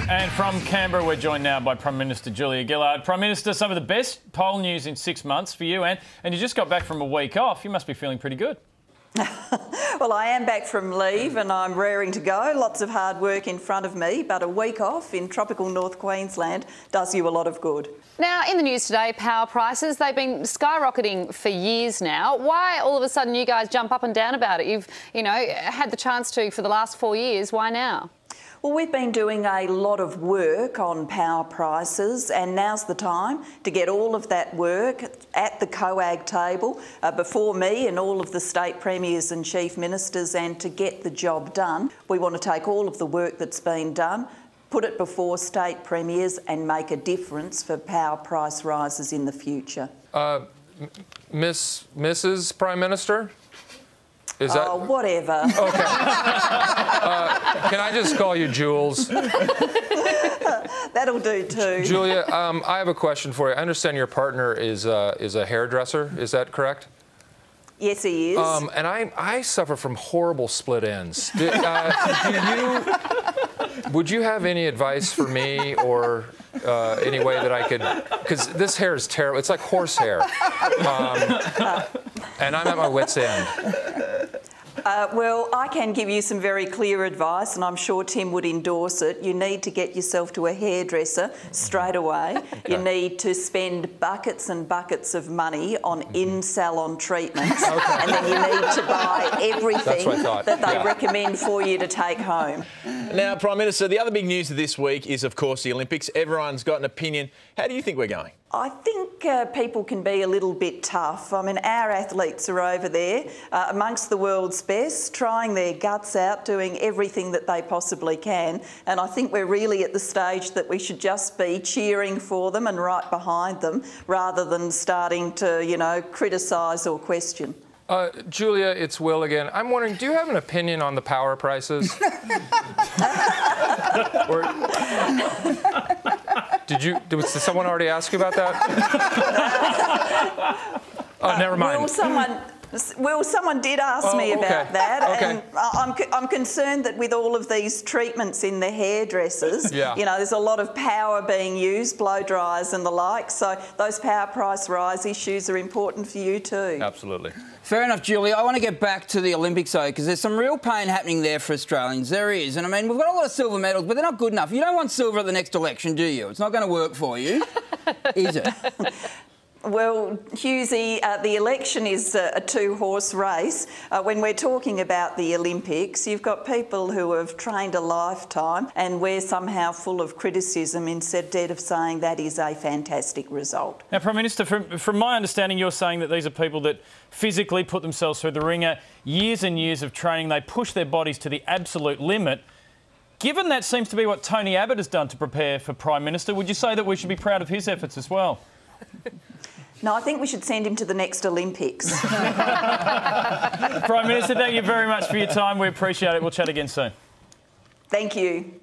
And from Canberra, we're joined now by Prime Minister Julia Gillard. Prime Minister, some of the best poll news in 6 months for you, and you just got back from a week off. You must be feeling pretty good. Well, I am back from leave and I'm raring to go. Lots of hard work in front of me, but a week off in tropical North Queensland does you a lot of good. Now, in the news today, power prices, they've been skyrocketing for years now. Why all of a sudden you guys jump up and down about it? You've, had the chance to for the last 4 years. Why now? Well, we've been doing a lot of work on power prices, and now's the time to get all of that work at the COAG table before me and all of the state premiers and chief ministers, and to get the job done. We want to take all of the work that's been done, put it before state premiers and make a difference for power price rises in the future. Mrs. Prime Minister? Is that... Oh, whatever. Okay. Can I just call you Jules? That'll do too. Julia, I have a question for you. I understand your partner is a hairdresser. Is that correct? Yes, he is. And I suffer from horrible split ends. Would you have any advice for me, or any way that I could? Because this hair is terrible. It's like horse hair, and I'm at my wit's end. Well, I can give you some very clear advice, and I'm sure Tim would endorse it. You need to get yourself to a hairdresser straight away. Okay. You need to spend buckets and buckets of money on in-salon treatments, okay. And then you need to buy everything that they recommend for you to take home. Now, Prime Minister, the other big news of this week is, of course, the Olympics. Everyone's got an opinion. How do you think we're going? I think people can be a little bit tough. I mean, our athletes are over there amongst the world's best, trying their guts out, doing everything that they possibly can. And I think we're really at the stage that we should just be cheering for them and right behind them, rather than starting to, criticise or question. Julia, it's Will again. I'm wondering, do you have an opinion on the power prices? Or... Did someone already ask you about that? Oh, never mind. Someone did ask me about that, and I'm concerned that with all of these treatments in the hairdressers, there's a lot of power being used, blow dryers and the like, so those power price rise issues are important for you too. Absolutely. Fair enough, Julia. I want to get back to the Olympics, though, because there's some real pain happening there for Australians. There is. And, I mean, we've got a lot of silver medals, but they're not good enough. You don't want silver at the next election, do you? It's not going to work for you, is it? Well, Hughesy, the election is a two-horse race. When we're talking about the Olympics, you've got people who have trained a lifetime, and we're somehow full of criticism instead of saying that is a fantastic result. Now, Prime Minister, from my understanding, you're saying that these are people that physically put themselves through the ringer, years and years of training, they push their bodies to the absolute limit. Given that seems to be what Tony Abbott has done to prepare for Prime Minister, would you say that we should be proud of his efforts as well? No, I think we should send him to the next Olympics. Prime Minister, thank you very much for your time. We appreciate it. We'll chat again soon. Thank you.